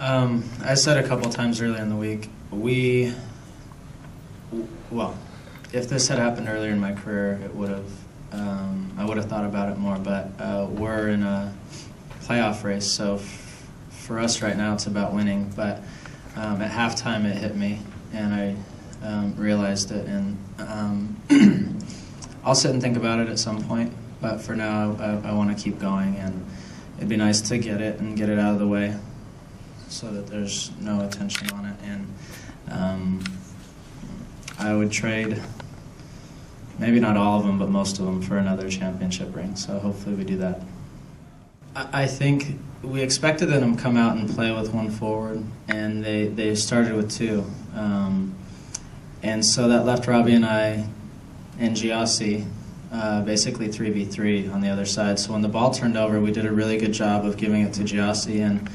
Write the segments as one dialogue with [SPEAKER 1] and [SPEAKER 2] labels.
[SPEAKER 1] I said a couple times earlier in the week, well, if this had happened earlier in my career, it would have, I would have thought about it more, but we're in a playoff race, so for us right now it's about winning, but at halftime it hit me, and I realized it, and I'll sit and think about it at some point, but for now I want to keep going, and it'd be nice to get it and get it out of the way so that there's no attention on it, and I would trade maybe not all of them, but most of them for another championship ring, so hopefully we do that. I think we expected them to come out and play with one forward, and they started with two. And so that left Robbie and I and Giassi basically 3v3 on the other side. So when the ball turned over, we did a really good job of giving it to Giassi, and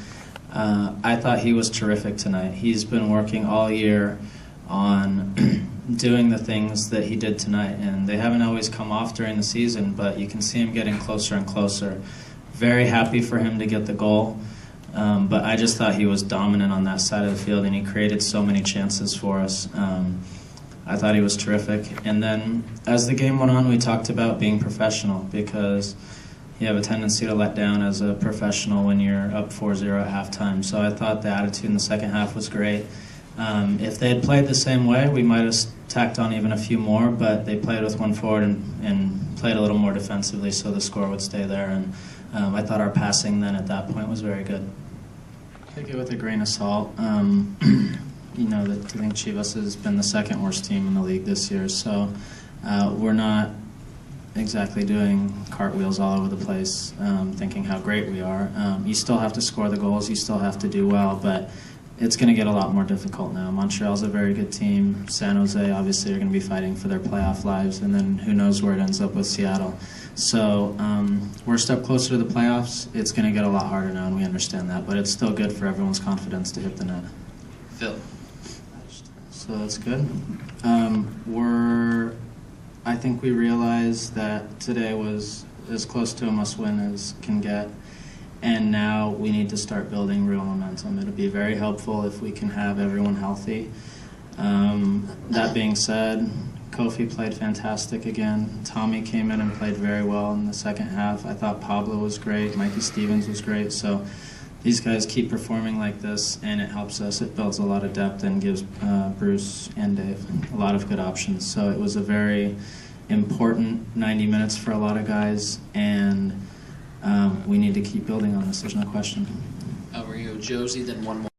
[SPEAKER 1] I thought he was terrific tonight. He's been working all year on doing the things that he did tonight, and they haven't always come off during the season, but you can see him getting closer and closer. Very happy for him to get the goal, but I just thought he was dominant on that side of the field, and he created so many chances for us. I thought he was terrific. And then as the game went on, we talked about being professional, because you have a tendency to let down as a professional when you're up 4-0 at halftime. So I thought the attitude in the second half was great. If they had played the same way, we might have tacked on even a few more, but they played with one forward and played a little more defensively so the score would stay there. And I thought our passing then at that point was very good. Take it with a grain of salt. You know, I think Chivas has been the second worst team in the league this year, so we're not exactly doing cartwheels all over the place thinking how great we are. You still have to score the goals, you still have to do well, but it's going to get a lot more difficult now. Montreal's a very good team. San Jose obviously are going to be fighting for their playoff lives, and then who knows where it ends up with Seattle. So we're a step closer to the playoffs. It's going to get a lot harder now, and we understand that, but it's still good for everyone's confidence to hit the net.
[SPEAKER 2] Phil.
[SPEAKER 1] So that's good. I think we realized that today was as close to a must-win as can get, and now we need to start building real momentum. It'll be very helpful if we can have everyone healthy. That being said, Kofi played fantastic again. Tommy came in and played very well in the second half. I thought Pablo was great. Mikey Stevens was great. So these guys keep performing like this, and it helps us. It builds a lot of depth and gives Bruce and Dave a lot of good options. So it was a very important 90 minutes for a lot of guys, and we need to keep building on this. There's no question.
[SPEAKER 2] We're going to go Josie, then one more.